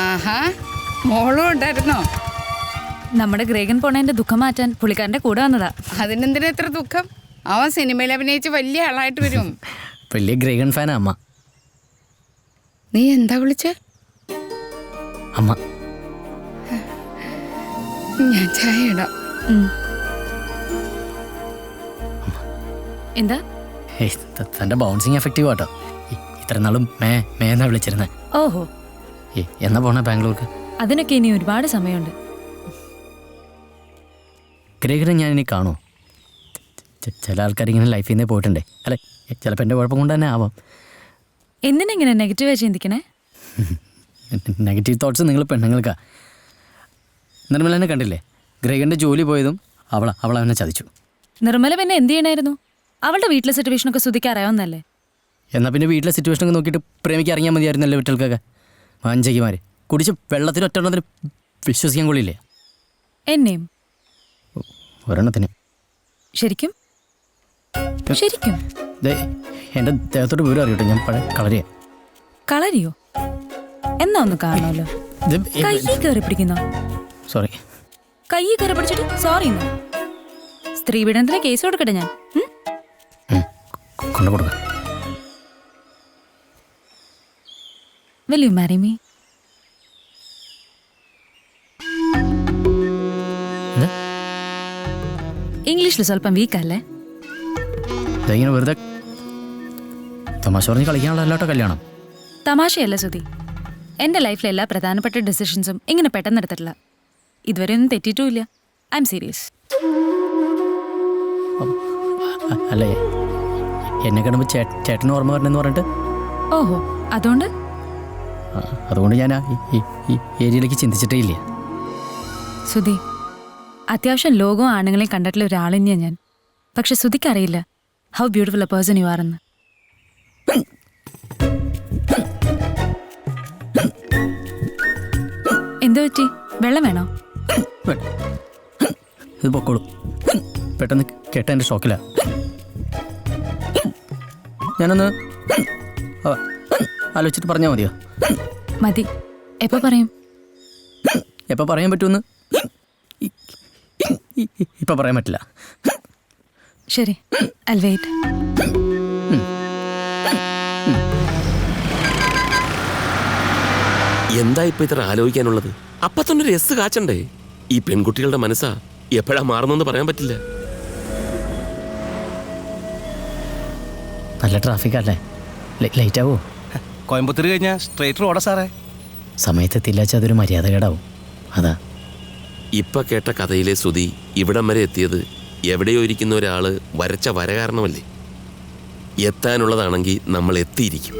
ആഹാ, മോളും ഉണ്ടായിരുന്നോ? നമ്മുടെ ഗ്രേഗൻ പോണേന്റെ ദുഃഖം മാറ്റാൻ പുള്ളിക്കാരന്റെ കൂടെ വന്നതാ. അതിനെന്തിനാ എത്ര ദുഃഖം? അവൻ സിനിമയിൽ അഭിനയിച്ച് വലിയ ആളായിട്ട് വരും. വലിയ ഗ്രേഗൻ ഫാനാ അമ്മ. നീ എന്താ വിളിച്ച? അമ്മ. ഞാൻ ചായ ഇടാം. എന്താ? തന്റെ ബൗൺസിങ് എഫക്റ്റീവ് ആട്ടോ. ഇത്ര നാളും മേന്നാ വിളിച്ചിരുന്നേ. ഓഹോ, എന്നാ പോണേ ബാംഗ്ലൂർക്ക്? അതിനൊക്കെ ഇനി ഒരുപാട് സമയമുണ്ട്. ഗ്രേഗനെ ഞാൻ ഇനി കാണുമോ? ചില ആൾക്കാരിങ്ങനെ ലൈഫിൽ നിന്ന് പോയിട്ടുണ്ടേ. അല്ലെ, ചിലപ്പോൾ എൻ്റെ കുഴപ്പം കൊണ്ട് തന്നെ ആവാം. എന്തിനെങ്ങനെ നെഗറ്റീവായി ചിന്തിക്കണേ? നെഗറ്റീവ് തോട്ട്സ് നിങ്ങൾ പെണ്ണുങ്ങൾക്കാ. നിർമ്മലനെ കണ്ടില്ലേ? ഗ്രേഗൻ്റെ ജോലി പോയതും അവളവനെ ചതിച്ചു. നിർമ്മല പിന്നെ എന്ത് ചെയ്യണമായിരുന്നു? അവളുടെ വീട്ടിലെ സിറ്റുവേഷനൊക്കെ ശ്രുതിക്ക് അറിയാവുന്നല്ലേ? എന്നാൽ പിന്നെ വീട്ടിലെ സിറ്റുവേഷനൊക്കെ നോക്കിയിട്ട് പ്രേമിക്ക് ഇറങ്ങിയാൽ മതിയായിരുന്നല്ലോ വീട്ടിൽക്കൊക്കെ. വാഞ്ചകിമാർ കുടിച്ച് വെള്ളത്തിൽ ഒറ്റെണ്ണത്തിന് വിശ്വസിക്കാൻ കൊള്ളില്ലേ? എന്നെയും ഒരെണ്ണത്തിന്. ശരിക്കും ശരിക്കും എൻ്റെ ദേഹത്തോട്ട് വിവരം അറിയട്ടെ. ഞാൻ പഴയ കളരിയാ. കളരിയോ? എന്നാ ഒന്ന് കാണണമല്ലോ. കൈ കയറി പിടിക്കുന്നോ? സോറി. കൈ കയറി പിടിച്ചിട്ട് സോറി. സ്ത്രീ പീഡനത്തിലെ കേസ് കൊടുക്കട്ടെ ഞാൻ? കൊണ്ടു കൊടുക്ക. Will you marry me? ഇംഗ്ലീഷിൽ സ്വല്പം വീക്കല്ലേ? ഇങ്ങനെ വെറുതെ തമാശ പറഞ്ഞ് കളിക്കാനുള്ള അല്ലാട്ടോ കല്യാണം. തമാശയല്ല സുധി. എൻ്റെ ലൈഫിലെ എല്ലാ പ്രധാനപ്പെട്ട ഡിസിഷൻസും ഇങ്ങനെ പെട്ടെന്ന് എടുത്തിട്ടില്ല. ഇതുവരെ ഒന്നും തെറ്റിയിട്ടുമില്ല. I M serious. അല്ലേ, എന്നെ കാണുമ്പോൾ ചേട്ടന് ഓർമ്മ വരണമെന്ന് പറഞ്ഞിട്ട്? ഓഹോ, അതുകൊണ്ട് ഞാൻ ഈ ഏരിയയിലേക്ക് ചിന്തിച്ചിട്ടേ ഇല്ല. സുധി, അത്യാവശ്യം ലോകവും ആണുങ്ങളെയും കണ്ടിട്ടുള്ള ഒരാൾ തന്നെയാണ് ഞാൻ. പക്ഷെ സുധിക്കറിയില്ല how beautiful a person you ആറെന്ന്. എന്തു പറ്റി? വെള്ളം വേണോ? ഇത് പൊക്കോളൂ. പെട്ടെന്ന് കേട്ട എൻ്റെ ഷോക്കില. ഞാനൊന്ന് ആലോചിച്ചിട്ട് പറഞ്ഞാൽ മതിയോ? മതി. എപ്പോൾ പറയും? എപ്പോൾ പറയാൻ പറ്റുമെന്ന് ഇപ്പം പറയാൻ പറ്റില്ല. ശരി, I'll wait. എന്താ ഇപ്പൊ ഇത്ര ആലോചിക്കാനുള്ളത്? അപ്പൊ തന്നെ ഒരു എസ് കാച്ചണ്ടേ? ഈ പെൺകുട്ടികളുടെ മനസ്സാ എപ്പോഴാ മാറുന്നെന്ന് പറയാൻ പറ്റില്ല. നല്ല ട്രാഫിക് അല്ലേ? ലൈറ്റ് ആവോ? കോയമ്പത്തൂർ കഴിഞ്ഞാൽ സ്ട്രേറ്റ് റോഡാ സാറേ. സമയത്തെത്തില്ലാച്ചാൽ അതൊരു മര്യാദകേടാവും. അതാ ഇപ്പൊ കേട്ട കഥയിലെ ശ്രുതി ഇവിടം വരെ എത്തിയത് എവിടെയോ ഇരിക്കുന്ന ഒരാള് വരച്ച വര കാരണമല്ലേ. എത്താനുള്ളതാണെങ്കിൽ നമ്മൾ എത്തിയിരിക്കും.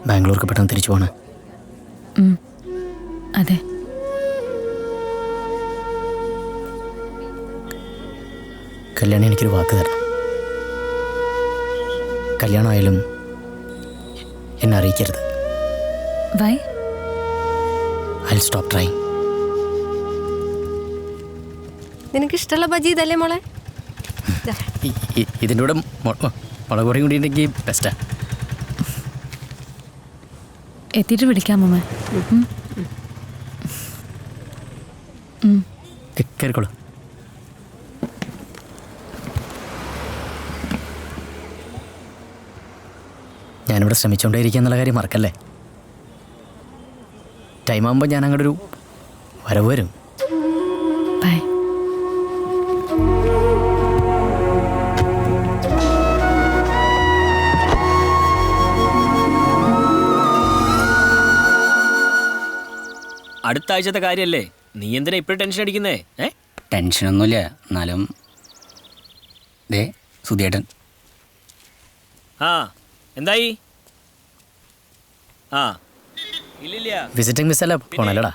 ബാംഗ്ലൂർക്ക് പെട്ടെന്ന് തിരിച്ചു പോണേ? അതെ. കല്യാണി എനിക്കൊരു വാക്ക് തരണം. കല്യാണമായാലും എന്നെ അറിയിക്കരുത്. വൈ? I stop try. നിനക്ക് ഇഷ്ടമുള്ള ബജി ഇതല്ലേ മോളെ? ഇതിൻ്റെ കൂടെ മുളക് പൊടിയും കൂടി ഉണ്ടെങ്കിൽ ബെസ്റ്റാ. എത്തിയിട്ട് വിളിക്കാം അമ്മ. കയറിക്കോളൂ. ഞാനിവിടെ ശ്രമിച്ചുകൊണ്ടേയിരിക്കുക എന്നുള്ള കാര്യം മറക്കല്ലേ. ടൈം ആകുമ്പോൾ ഞാൻ അങ്ങോട്ടൊരു വരവ് വരും. ബൈ. അടുത്ത ആഴ്ചത്തെ കാര്യല്ലേ, നീ എന്തിനാ ഇപ്പോഴും ടെൻഷൻ അടിക്കുന്നേ? ടെൻഷനൊന്നുമില്ല, എന്നാലും ദേ സുധിയേട്ടൻ. ആ എന്തായി? ആ ഇല്ലില്ല, വിസിറ്റിംഗ് മിസ് അല്ല പോണല്ലോടാ.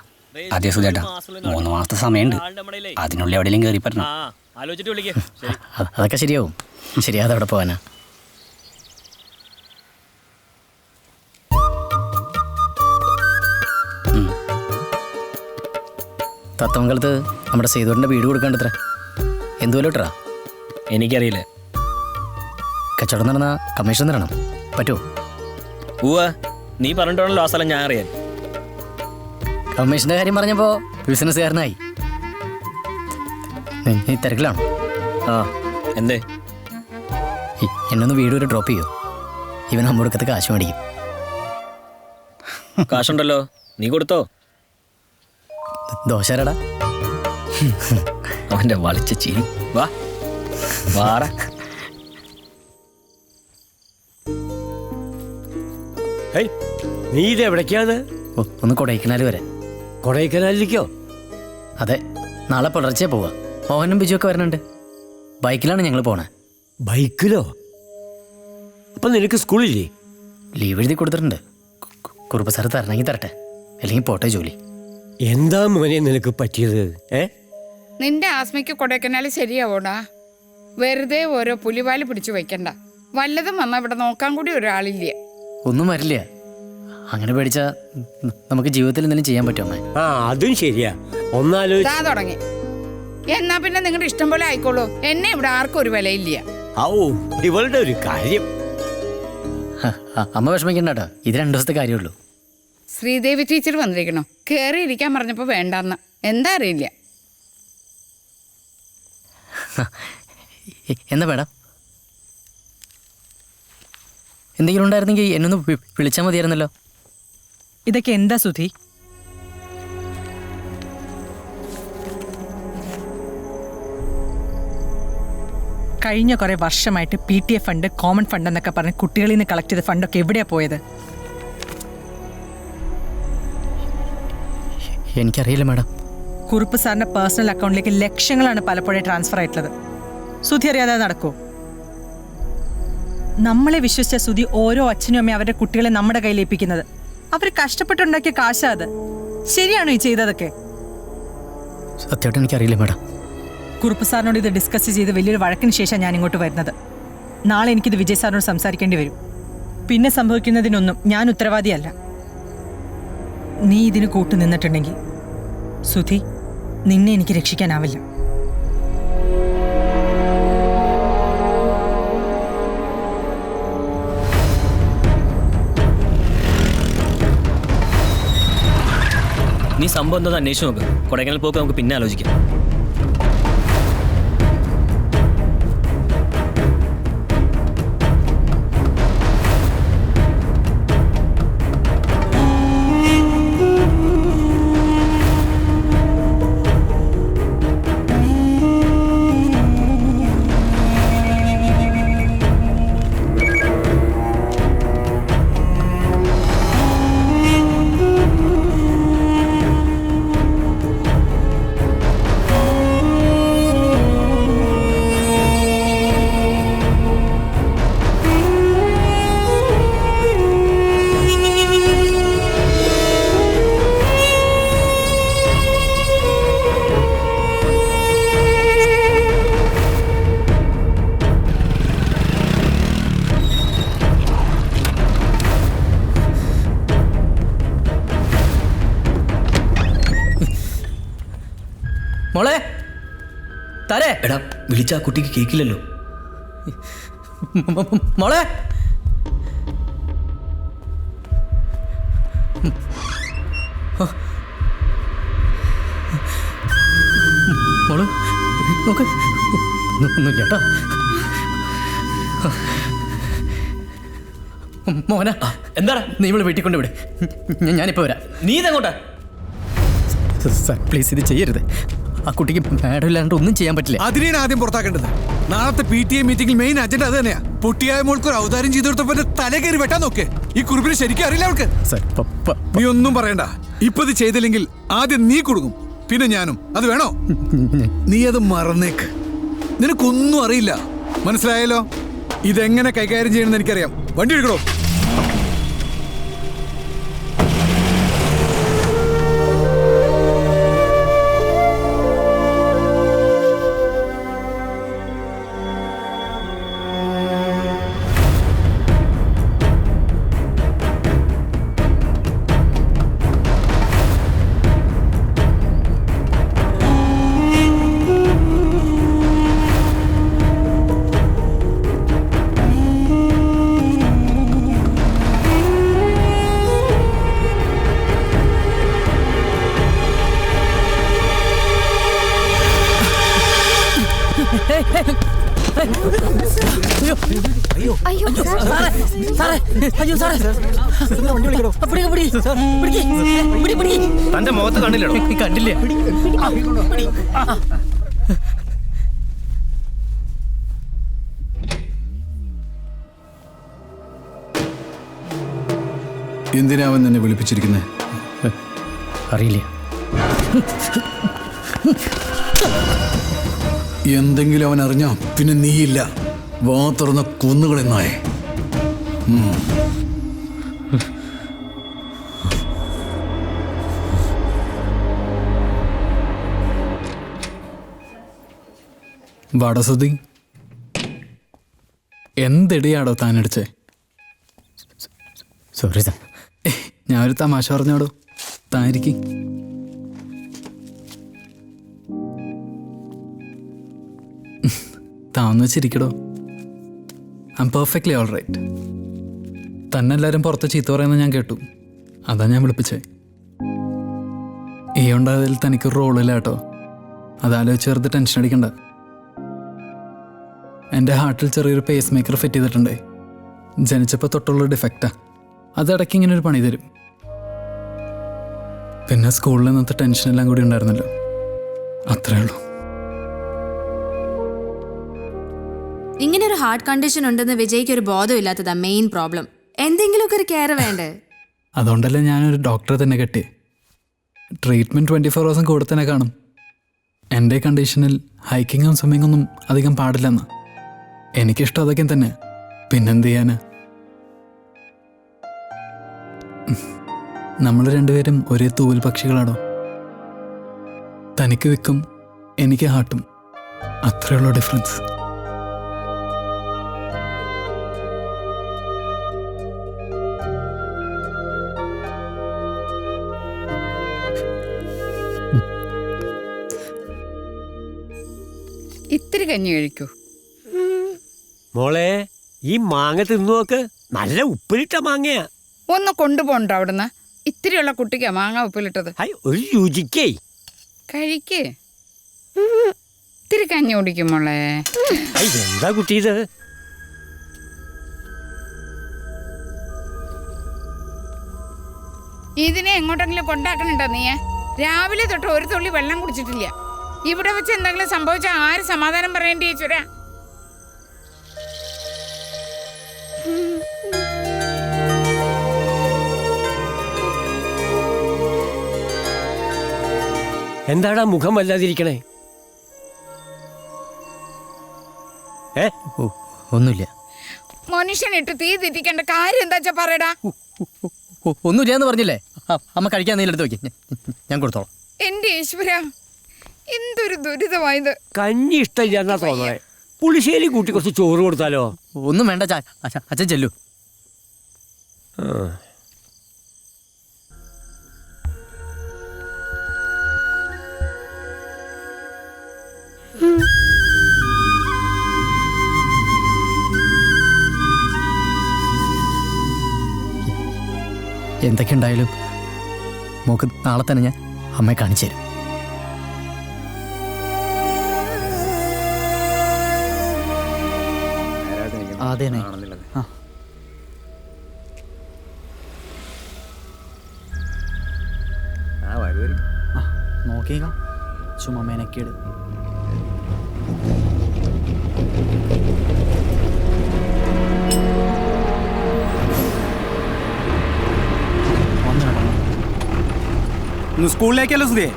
അതെ സുധിയേട്ടാ, 3 മാസത്തെ സമയമുണ്ട്. അതിനുള്ളിൽ എവിടെയെങ്കിലും കയറി പറ്റണം. ആലോചിച്ചിട്ട് വിളിക്കേ. അതൊക്കെ ശരിയാവും. ശരിയാതെ അവിടെ പോകാനാ. തത്തമംഗലത്ത് നമ്മുടെ സേതുവിൻ്റെ വീട് കൊടുക്കാണ്ടത്ര എന്തുപോലെ ഇട്ടറാ? എനിക്കറിയില്ല. കച്ചവടം നടന്ന കമ്മീഷൻ തരണം. പറ്റുമോ? ഉവ്വ, നീ പറഞ്ഞിട്ടാണല്ലോ ആ സ്ഥലം ഞാൻ അറിയാൻ. കമ്മീഷൻ്റെ കാര്യം പറഞ്ഞപ്പോൾ ബിസിനസ്സുകാരനായി. നീ തിരക്കിലാണോ? ആ എന്തേ? എന്നൊന്ന് വീട് വരെ ഡ്രോപ്പ് ചെയ്യോ? ഇവൻ അമ്മൂടക്കത്ത് കാശ് മേടിക്കും. കാശുണ്ടല്ലോ, നീ കൊടുത്തോ? ദോശരടാ. അവൻ്റെ വളിച്ച ചിരി. വാ വാറ. നീ ഇത് എവിടേക്കാണ്? ഒന്ന് കൊടൈക്കനാൽ വരെ. കൊടൈക്കനാലിലേക്കോ? അതെ, നാളെ പുലർച്ചെ പോവാ. മോഹനും ബിജു ഒക്കെ വരുന്നുണ്ട്. ബൈക്കിലാണ് ഞങ്ങൾ പോണേ. ബൈക്കിലോ? അപ്പൊ നിനക്ക് സ്കൂളില്ലേ? ലീവ് എഴുതി കൊടുത്തിട്ടുണ്ട്. കുറുപ്പ് സാറ് തരണമെങ്കിൽ തരട്ടെ, അല്ലെങ്കിൽ പോട്ടെ ജോലി. എന്താ മോനെ നിനക്ക് പറ്റിയത്? നിന്റെ ആസ്മയ്ക്ക് കൊടൈക്കനാൽ ശരിയാവോടാ? വെറുതെ ഓരോ പുലിവാല് പിടിച്ചു വെക്കണ്ട. വല്ലതും വന്നാൽ ഇവിടെ നോക്കാൻ കൂടി ഒരാളില്ല. ഒന്നും വരില്ല. അങ്ങനെ പേടിച്ചാ നമുക്ക് ജീവിതത്തിൽ എന്തെങ്കിലും ചെയ്യാൻ പറ്റുമോ? ആ അതും ശരിയാ. ഒന്നാലോചിച്ച് തുടങ്ങി. എന്നാ പിന്നെ നിങ്ങളുടെ ഇഷ്ടം പോലെ ആയിക്കോളൂ. എന്നെ ഇവിടെ ആർക്കും ഒരു വിലയില്ല. ഇവളുടെ ഒരു കാര്യം. അമ്മ വിഷമിക്കണ്ടാട്ടോ, ഇത് 2 ദിവസത്തെ കാര്യമുള്ളൂ. ശ്രീദേവി ടീച്ചർ വന്നിരിക്കണോ? കയറിയിരിക്കാൻ പറഞ്ഞപ്പോൾ വേണ്ടാന്ന്. എന്താ അറിയില്ല. എന്താ മേഡം? എന്തെങ്കിലും ഉണ്ടായിരുന്നെങ്കിൽ എന്നൊന്ന് വിളിച്ചാൽ മതിയായിരുന്നല്ലോ. ഇതൊക്കെ എന്താ സുധി? കഴിഞ്ഞ കുറെ വർഷമായിട്ട് PTA ഫണ്ട്, കോമൺ ഫണ്ട് എന്നൊക്കെ പറഞ്ഞ് കുട്ടികളിൽ നിന്ന് കളക്ട് ചെയ്ത ഫണ്ടൊക്കെ എവിടെയാ പോയത്? എനിക്കറിയില്ല മേഡം. കുറുപ്പ് സാറിന്റെ പേഴ്സണൽ അക്കൗണ്ടിലേക്ക് ലക്ഷങ്ങളാണ് പലപ്പോഴും ട്രാൻസ്ഫർ ആയിട്ടുള്ളത്. സുധി അറിയാതെ നടക്കൂ? നമ്മളെ വിശ്വസിച്ച സുധി ഓരോ അച്ഛനും അമ്മയും അവരുടെ കുട്ടികളെ നമ്മുടെ കയ്യിൽ ഏൽപ്പിക്കുന്നത്. അവർ കഷ്ടപ്പെട്ടുണ്ടാക്കിയ കാശാ അത്. ശരിയാണോ ഈ ചെയ്തതൊക്കെ? സത്യമായിട്ട് എനിക്കറിയില്ല മേഡം. കുറുപ്പ് സാറിനോട് ഇത് ഡിസ്കസ് ചെയ്ത് വലിയൊരു വഴക്കിന് ശേഷം ഞാൻ ഇങ്ങോട്ട് വരുന്നത്. നാളെ എനിക്കിത് വിജയ് സാറിനോട് സംസാരിക്കേണ്ടി വരും. പിന്നെ സംഭവിക്കുന്നതിനൊന്നും ഞാൻ ഉത്തരവാദിയല്ല. നീ ഇതിന് കൂട്ടു നിന്നിട്ടുണ്ടെങ്കിൽ സുധി, നിന്നെ എനിക്ക് രക്ഷിക്കാനാവില്ല. നീ സംഭവം എന്താ അന്വേഷിച്ച് നോക്ക്. കൊടൈക്കനാൽ പോക്ക് നമുക്ക് പിന്നെ ആലോചിക്കാം. മോളെ താരേ എടാ വിളിച്ച ആ കുട്ടിക്ക് കേക്കില്ലല്ലോ. മോളെ മോള് നോക്ക് ഒന്നുമില്ല കേട്ടോ. മോന എന്താടാ നീ ഇവിടെ വീട്ടിൽ കൊണ്ട് വിടെ. ഞാനിപ്പോൾ വരാം. നീ ഇതെങ്ങോട്ടാ? സാർ പ്ലീസ് ഇത് ചെയ്യരുത്. ആ കുട്ടിക്ക് മാഡം ഇല്ലാണ്ട് ഒന്നും ചെയ്യാൻ പറ്റില്ല. അതിനെയാണ് ആദ്യം പുറത്താക്കേണ്ടത്. നാളത്തെ PTA മീറ്റിംഗിൽ മെയിൻ അജണ്ട അത് തന്നെയാ. പൊട്ടിയായ മോൾക്ക് ഒരു ഔദാര്യം ചെയ്തു കൊടുത്തപ്പോ തല കയറി വെട്ടാൻ നോക്കേ. ഈ കുറിപ്പിന് ശരിക്കും അറിയില്ല അവൾക്ക്. സാർ നീ ഒന്നും പറയണ്ട. ഇപ്പൊ ഇത് ചെയ്തില്ലെങ്കിൽ ആദ്യം നീ കൊടുക്കും, പിന്നെ ഞാനും. അത് വേണോ? നീ അത് മറന്നേക്ക്. നിനക്കൊന്നും അറിയില്ല, മനസ്സിലായല്ലോ? ഇതെങ്ങനെ കൈകാര്യം ചെയ്യണമെന്ന് എനിക്കറിയാം. വണ്ടി എടുക്കണോ? തന്റെ മുഖത്ത് കണ്ടില്ലോ? കണ്ടില്ലേ? എന്തിനാ അവൻ നിന്നെ വിളിപ്പിച്ചിരിക്കുന്നത്? അറിയില്ല. എന്തെങ്കിലും അവൻ അറിഞ്ഞോ പിന്നെ നീയില്ല. വാ തുറന്ന കൊന്നുകളെന്നായേ. വടസുതി, എന്തെടിയാടോ താനടിച്ചേ? Sorry sir. ഞാനൊരു തമാശ പറഞ്ഞോടോ. താനിരിക്കും. താന്ന് വെച്ചിരിക്കടോ. I'm perfectly all right. തന്നെ എല്ലാവരും പുറത്ത് ചീത്ത പറയുന്നത് ഞാൻ കേട്ടു. അതാ ഞാൻ വിളിപ്പിച്ചേ. ഈ ഉണ്ടായതിൽ തനിക്കൊരു റോളില്ല കേട്ടോ. അതാലോചിച്ച് വെറുതെ ടെൻഷൻ അടിക്കണ്ട. എൻ്റെ ഹാർട്ടിൽ ചെറിയൊരു പേസ് മേക്കർ ഫിറ്റ് ചെയ്തിട്ടുണ്ടേ. ജനിച്ചപ്പോൾ തൊട്ടുള്ള ഡിഫക്റ്റാ. അതിടയ്ക്ക് ഇങ്ങനെ ഒരു പണി തരും. പിന്നെ സ്കൂളിൽ നിന്നത്തെ ടെൻഷനെല്ലാം കൂടി ഉണ്ടായിരുന്നല്ലോ, അത്രേ ഉള്ളൂ. ഇങ്ങനെ ഒരു ഹാർട്ട് കണ്ടീഷൻ ഉണ്ടെന്ന് വിജയ്ക്ക് ഒരു ബോധമില്ലാത്തതാ മെയിൻ പ്രോബ്ലം. എന്തെങ്കിലുമൊക്കെ ഒരു കെയർ വേണ്ടേ? അതുകൊണ്ടല്ലേ ഞാനൊരു ഡോക്ടറെ തന്നെ കെട്ടി. ട്രീറ്റ്മെൻറ്റ് 24 hours കൂടെ തന്നെ കാണും. എൻ്റെ കണ്ടീഷനിൽ ഹൈക്കിങ്ങും സ്വിമ്മിങ്ങൊന്നും അധികം പാടില്ലെന്ന്. എനിക്കിഷ്ടം അതൊക്കെ തന്നെ. പിന്നെന്ത് ചെയ്യാന്? നമ്മൾ രണ്ടുപേരും ഒരേ തൂവൽ പക്ഷികളാണോ. തനിക്ക് വിക്കും, എനിക്ക് ഹാർട്ടും. അത്രയുള്ള ഡിഫറൻസ്. ഇത്തിരി കഞ്ഞി കഴിക്കൂ. മോളെ, ഈ മാങ്ങ തിന്നു നോക്ക്. നല്ല ഉപ്പിലിട്ട മാങ്ങയാ. ഒന്ന് കൊണ്ടുപോകണ്ടോ അവിടുന്ന്? ഇത്തിരിയുള്ള കുട്ടിക്കാ മാങ്ങ ഉപ്പിലിട്ടത്. ഒരു രുചിക്കേ. കഴിക്കേ. ഇത്തിരി കഞ്ഞി കുടിക്കും മോളെ. എന്താ കുട്ടി ഇത്? ഇതിനെ എങ്ങോട്ടെങ്കിലും കൊണ്ടാക്കണുണ്ടോ നീ? രാവിലെ തൊട്ട് ഒരു തുള്ളി വെള്ളം കുടിച്ചിട്ടില്ല. ഇവിടെ വെച്ച് എന്തെങ്കിലും സംഭവിച്ചാൽ ആര് സമാധാനം പറയേണ്ടി ചേച്ചൂരാ? എന്താടാ മുഖം വല്ലാതിരിക്കണേ? ഒന്നുമില്ല. മനുഷ്യനിട്ട് തീ തിരിക്കേണ്ട കാര്യം എന്താ വെച്ചാ പറയടാ. ഒന്നുമില്ല എന്ന് പറഞ്ഞില്ലേ? അമ്മ കഴിക്കാൻ നീ എടുത്ത് വെക്ക്, ഞാൻ കൊടുത്തോളാം. എന്റെ ഈശ്വര, എന്തൊരു ദുരിതമായത്. കഞ്ഞി ഇഷ്ടമില്ലാന്നാ തോന്നണേ. പുളിശ്ശേരി കൂട്ടി കുറച്ച് ചോറ് കൊടുത്താലോ? ഒന്നും വേണ്ട, അച്ഛൻ ചെല്ലു. എന്തൊക്കെ ഉണ്ടായാലും മോക്ക് നാളെ തന്നെ ഞാൻ അമ്മയെ കാണിച്ചു തരും. അതേനെ നോക്കിയേക്കാം ചുമ്മാ മെനക്കേട്. ഇന്ന് സ്കൂളിലേക്കല്ലോ സുധിയെ?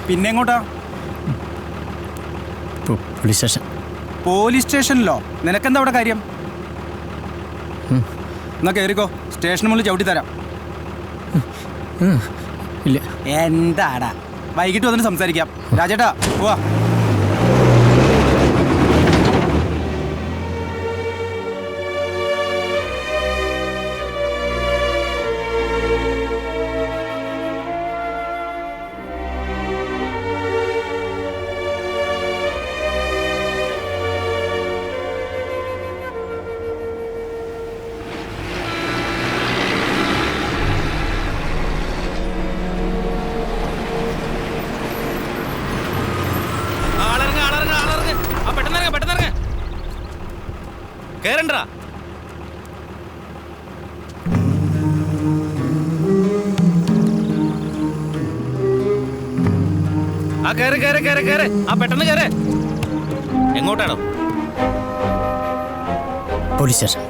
പിന്നെ എങ്ങോട്ടാ? Police station. പോലീസ് സ്റ്റേഷനിലോ? നിനക്കെന്താ അവിടെ കാര്യം? എന്നാ കയറിക്കോ, സ്റ്റേഷന് മുകളിൽ ചവിട്ടി തരാം. ഇല്ല. എന്താടാ, വൈകിട്ട് വന്നിട്ട് സംസാരിക്കാം. രാജേട്ടാ പോവാ. കേറണ്ടാ. ആ കേറ് കേറ് കേറ് കേറ്. ആ പെട്ടെന്ന് കേറ്. എങ്ങോട്ടാണോ? Police station.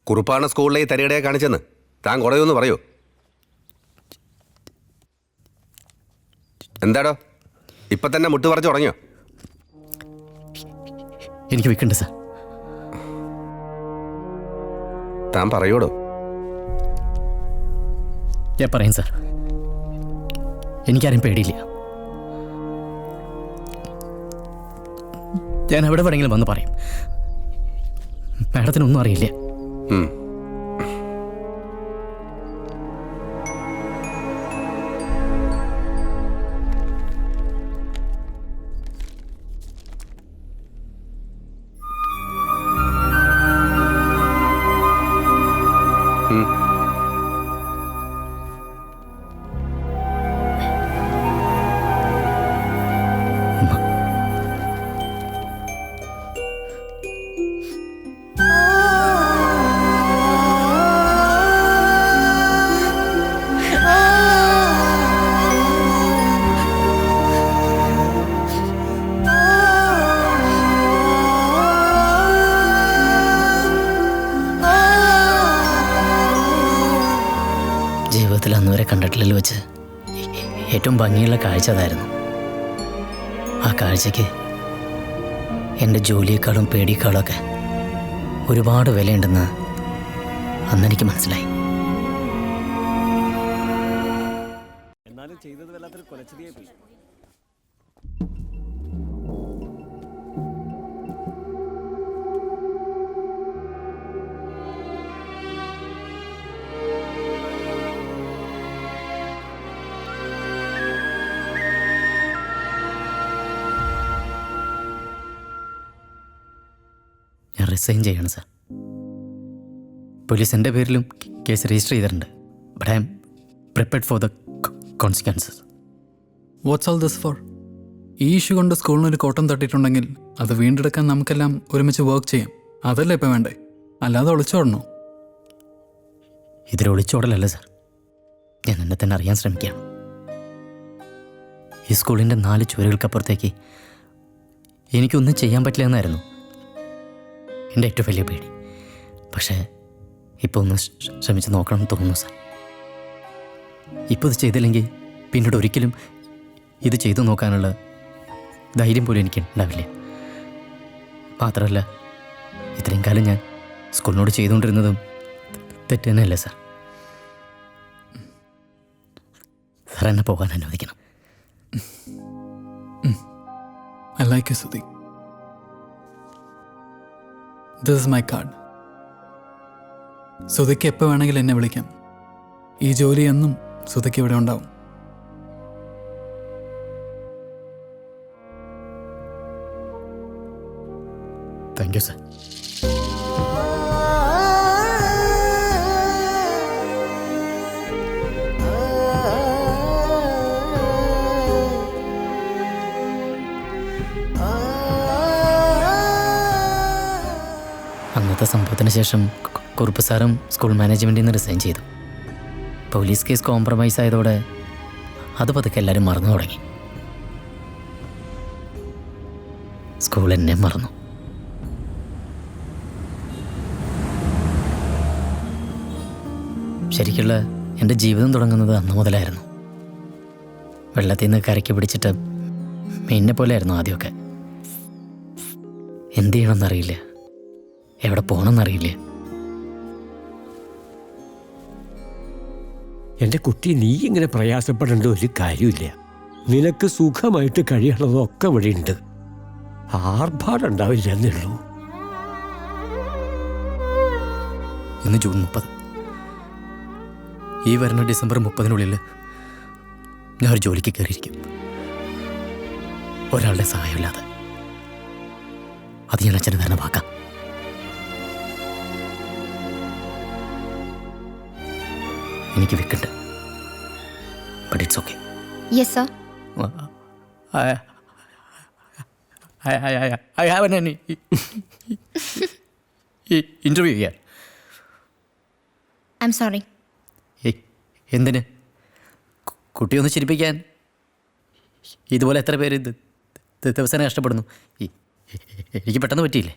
കുറുപ്പാണ് സ്കൂളിലേക്ക് തരികടയെ കാണിച്ചെന്ന് താൻ കുറയൊന്ന് പറയൂ. എന്താടോ ഇപ്പൊ തന്നെ മുട്ട് പറിച്ചു തുടങ്ങിയോ? എനിക്ക് വെക്കണ്ട സാർ. താൻ പറയൂടോ. ഞാൻ പറയാം സാർ. എനിക്കാരും പേടിയില്ല. ഞാൻ എവിടെ വേണമെങ്കിലും വന്ന് പറയും. മാഡത്തിനൊന്നും അറിയില്ല. ജീവിതത്തിൽ അന്നുവരെ കണ്ടിട്ടിൽ വെച്ച് ഏറ്റവും ഭംഗിയുള്ള കാഴ്ച അതായിരുന്നു. ആ കാഴ്ചയ്ക്ക് എൻ്റെ ജോലിയേക്കാളും പേടിയേക്കാളൊക്കെ ഒരുപാട് വിലയുണ്ടെന്ന് അന്നെനിക്ക് മനസ്സിലായി. എന്നാലും ചെയ്തത് വല്ലാത്തൊരു കൊലച്ചതിയായി പോയി. ഞാൻ റിസൈൻ ചെയ്യണം സാർ. പോലീസ് എൻ്റെ പേരിലും കേസ് രജിസ്റ്റർ ചെയ്തിട്ടുണ്ട്. But I am prepared for the consequences. What's all this for? ഈ ഇഷ്യൂ കൊണ്ട് സ്കൂളിനൊരു കോട്ടം തട്ടിയിട്ടുണ്ടെങ്കിൽ അത് വീണ്ടെടുക്കാൻ നമുക്കെല്ലാം ഒരുമിച്ച് വർക്ക് ചെയ്യാം. അതല്ലേ ഇപ്പം വേണ്ടേ, അല്ലാതെ ഒളിച്ചോടണോ? ഇതിൽ ഒളിച്ചോടലല്ല സാർ. ഞാൻ എന്നെ തന്നെ അറിയാൻ ശ്രമിക്കുകയാണ്. ഈ സ്കൂളിൻ്റെ 4 ചുവരുകൾക്കപ്പുറത്തേക്ക് എനിക്കൊന്നും ചെയ്യാൻ പറ്റില്ല എന്നായിരുന്നു എൻ്റെ ഏറ്റവും വലിയ പേടി. പക്ഷേ ഇപ്പോൾ ഒന്ന് ശ്രമിച്ച് നോക്കണം എന്ന് തോന്നുന്നു സാർ. ഇപ്പോൾ ഇത് ചെയ്തില്ലെങ്കിൽ പിന്നീട് ഒരിക്കലും ഇത് ചെയ്തു നോക്കാനുള്ള ധൈര്യം പോലും എനിക്ക് ഉണ്ടാവില്ല. മാത്രമല്ല ഇത്രയും കാലം ഞാൻ സ്കൂളിനോട് ചെയ്തുകൊണ്ടിരുന്നതും തെറ്റ് തന്നെയല്ലേ സാർ. സാർ എന്നെ പോകാൻ അനുവദിക്കണം. I like you, Sudhi. This is my card. സുധിക്ക് എപ്പോൾ വേണമെങ്കിലും എന്നെ വിളിക്കാം. ഈ ജോലി എന്നും സുധയ്ക്ക് ഇവിടെ ഉണ്ടാവും. Thank you sir. അന്നത്തെ സംഭവത്തിന് ശേഷം കുറുപ്പ് സാറും സ്കൂൾ മാനേജ്മെൻറ്റിൽ നിന്ന് റിസൈൻ ചെയ്തു. പോലീസ് കേസ് കോംപ്രമൈസ് ആയതോടെ അത് പതുക്കെ എല്ലാവരും മറന്നു തുടങ്ങി. സ്കൂൾ എന്നെ മറന്നു. ശരിക്കുള്ള എൻ്റെ ജീവിതം തുടങ്ങുന്നത് അന്ന് മുതലായിരുന്നു. വെള്ളത്തിൽ നിന്ന് കരയ്ക്ക് പിടിച്ചിട്ട് മീനിനെ പോലെയായിരുന്നു ആദ്യമൊക്കെ. എന്ത് ചെയ്യണമെന്നറിയില്ല, എവിടെ പോകണമെന്നറിയില്ല. എൻ്റെ കുട്ടി, നീ ഇങ്ങനെ പ്രയാസപ്പെടേണ്ട ഒരു കാര്യമില്ല. നിനക്ക് സുഖമായിട്ട് കഴിയണതൊക്കെ ഇവിടെ ഉണ്ട്. ആർഭാടുണ്ടാവില്ല എന്നുള്ളൂ. ഇന്ന് ജൂൺ 30. ഈ വരുന്ന ഡിസംബർ 30-നുള്ളിൽ ഞാൻ ഒരു ജോലിക്ക് കയറിയിരിക്കും. ഒരാളുടെ സഹായമില്ലാതെ. അത് ഞാൻ അച്ഛന് തരുന്ന വാക്കാം. എനിക്ക് വെക്കുന്നുണ്ട്. But it's okay. Yes sir. I have an interview here. I'm sorry. എന്തിന്? കുട്ടിയൊന്ന് ചിരിപ്പിക്കാൻ ഇതുപോലെ എത്ര പേര് ദിവസം കഷ്ടപ്പെടുന്നു. എനിക്ക് പെട്ടെന്ന് പറ്റിയില്ലേ?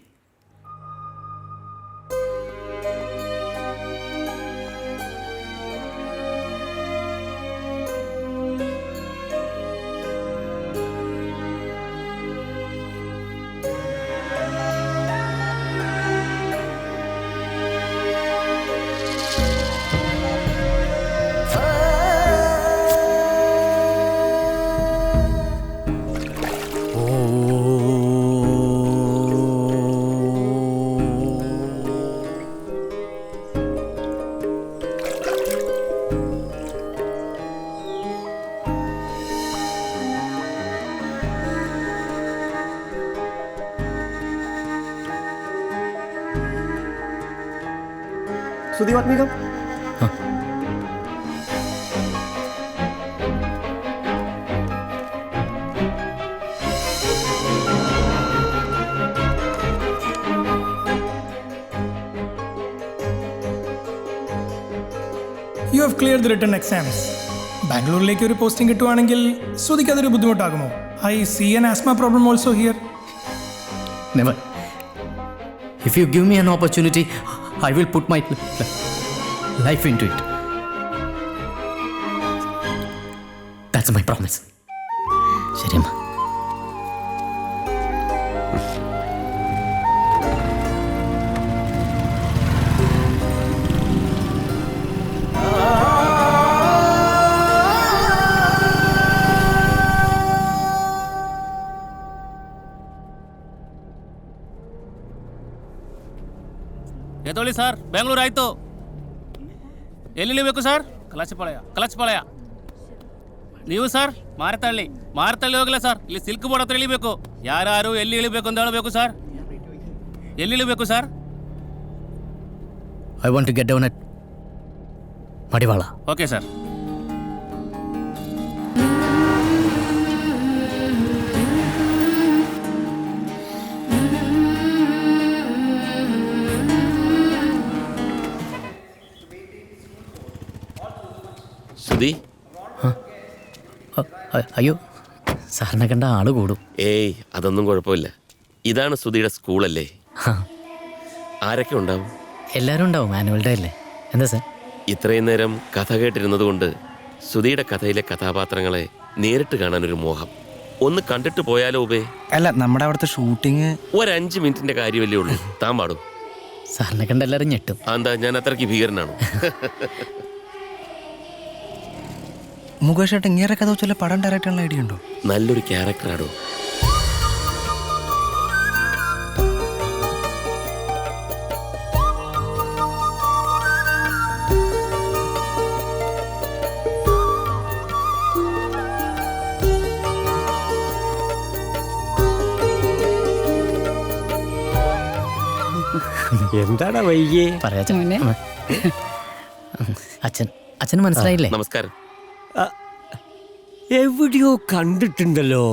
Sudhi Valmikam. You have clear the written exams. ബാംഗ്ലൂരിലേക്ക് ഒരു പോസ്റ്റിംഗ് കിട്ടുവാണെങ്കിൽ ശ്രുതിക്ക് അതൊരു ബുദ്ധിമുട്ടാകുമോ? I see an asthma problem also here. Never. If you give me an opportunity, I will put my life into it. That's my promise. ശരി അമ്മ. ಎದೊಳಿ sir, Bengaluru ಆಯ್ತು. ಎಲ್ಲಿ ಇಳಿಬೇಕು ಸರ್? ಕಲಚಪಾಳ್ಯ. ನೀವು ಸರ್ ಮಾರತಳ್ಳಿ ಹೋಗಲ್ಲ ಸರ್, ಇಲ್ಲಿ ಸಿಲ್ಕ್ ಬೋರ್ಡ್ ಹತ್ರ ಇಳಿಬೇಕು. ಯಾರು ಎಲ್ಲಿ ಇಳಿಬೇಕು ಅಂತ ಹೇಳಬೇಕು ಸರ್. ಎಲ್ಲಿ ಇಳಿಬೇಕು sir? I want to get down at Madiwala. Okay sir. Sudhi, അയ്യോ, സാറിനെ കണ്ട ആള് കൂടും. ഏയ് അതൊന്നും കുഴപ്പമില്ല. ഇതാണ് സുധിയുടെ സ്കൂളല്ലേ? ആരൊക്കെ ഉണ്ടാവും? എല്ലാവരും ഉണ്ടാവും. ആനുവൽ ഡേ അല്ലേ. എന്താ സാർ? ഇത്രയും നേരം കഥ കേട്ടിരുന്നത് കൊണ്ട് സുധിയുടെ കഥയിലെ കഥാപാത്രങ്ങളെ നേരിട്ട് കാണാനൊരു മോഹം. ഒന്ന് കണ്ടിട്ട് പോയാലോ ഉപേ? അല്ല, നമ്മുടെ അവിടുത്തെ ഷൂട്ടിങ് ഒരു 5 മിനിറ്റിന്റെ കാര്യമല്ലേ ഉള്ളൂ. താൻ പാടും. സാറിനെ കണ്ട എല്ലാവരും ഞെട്ടും. എന്താ, ഞാൻ അത്രയ്ക്ക് ഭീകരനാണോ? മുകേഷ് ഏട്ടൻ ഇങ്ങനെ കഥ വെച്ചാൽ പടം ഡയറക്റ്റ് ചെയ്യാനുള്ള ഐഡിയ ഉണ്ടോ? നല്ലൊരു ക്യാരക്ടറാണോ? എന്താടാ വൈകിയേ? പറയാ അച്ഛൻ. മോനെ. അച്ഛന് മനസ്സിലായില്ലേ? നമസ്കാരം. എവിടെയോ കണ്ടിട്ടുണ്ടല്ലോ.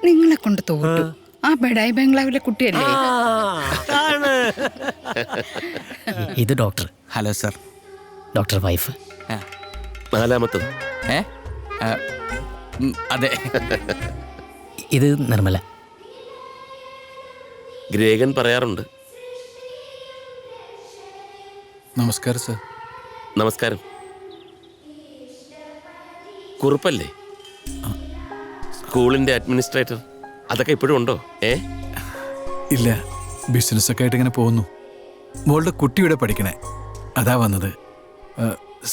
നിങ്ങളെ കൊണ്ട് തോറ്റു. ആ ബഡായി ബംഗ്ലാവിലെ കുട്ടിയല്ലേ? ഇത് doctor. Hello sir. Doctor wife. നാലാമത്തത്. അതെ. ഇത് നിർമ്മല. ഗ്രേഗൻ പറയാറുണ്ട്. നമസ്കാരം സർ. നമസ്കാരം. കുറുപ്പല്ലേ സ്കൂളിന്റെ അഡ്മിനിസ്ട്രേറ്റർ? അതൊക്കെ ഇപ്പോഴും ഉണ്ടോ? ഇല്ല, ബിസിനസ്സൊക്കെ ആയിട്ട് ഇങ്ങനെ പോകുന്നു. മോളുടെ കുട്ടി ഇവിടെ പഠിക്കണേ, അതാ വന്നത്.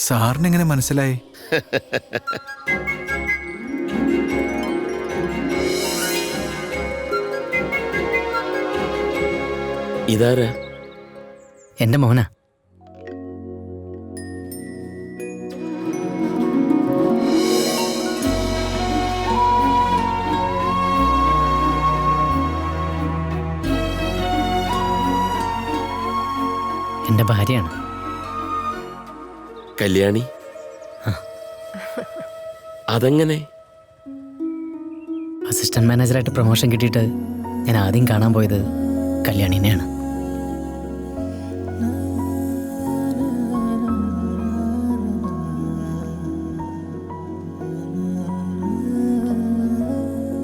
സാറിന് എങ്ങനെ മനസ്സിലായി? ഇതാരാ? എൻ്റെ മോനാ. എൻ്റെ ഭാര്യയാണ്. കല്യാണി? അതെങ്ങനെ? അസിസ്റ്റന്റ് മാനേജറായിട്ട് പ്രൊമോഷൻ കിട്ടിയിട്ട് ഞാൻ ആദ്യം കാണാൻ പോയത് കല്യാണിനെയാണ്.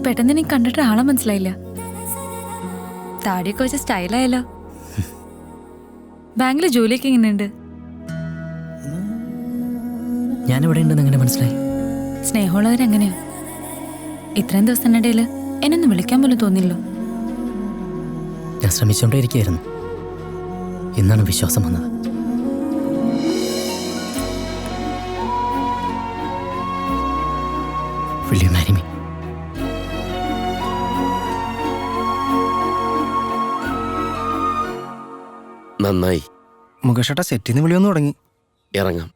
പെട്ടെന്ന് എനിക്ക് കണ്ടിട്ട് ആളെ മനസ്സിലായില്ല. താടിയൊക്കെ വെച്ച സ്റ്റൈലായല്ലോ. ബാങ്കിൽ ജോലിയൊക്കെ എങ്ങനെയുണ്ട്? ഞാനിവിടെ ഉണ്ടെന്ന് എങ്ങനെ മനസ്സിലായി? സ്നേഹമുള്ളവരെങ്ങനെയാ? ഇത്രയും ദിവസത്തിനിടയിൽ എന്നൊന്ന് വിളിക്കാൻ പോലും തോന്നില്ലോ. ഞാൻ ശ്രമിച്ചുകൊണ്ടേ ഇരിക്കുകയായിരുന്നു. ഇന്നാണ് വിശ്വാസം വന്നത്. Will you marry me? നന്നായി. മുകേഷേട്ടാ സെറ്റിന്ന് വിളിയൊന്നു തുടങ്ങി. ഇറങ്ങാം.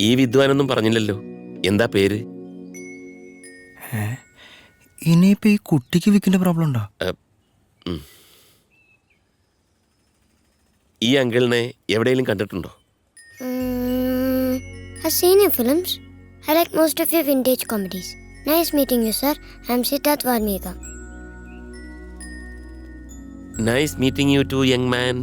ഈ വിദ്വാനൊന്നും പറഞ്ഞില്ലല്ലോ. എന്താ പേര്? ഇനിയിപ്പോ ഈ കുട്ടിക്ക് വിക്കിന്റെ പ്രോബ്ലം ഉണ്ടോ? ഈ അങ്കിളിനെ എവിടെയെങ്കിലും കണ്ടിട്ടുണ്ടോ? I've seen your films. I like most of your vintage comedies. Nice meeting you, sir. I'm Siddharth Varmika. Nice meeting you too, young man.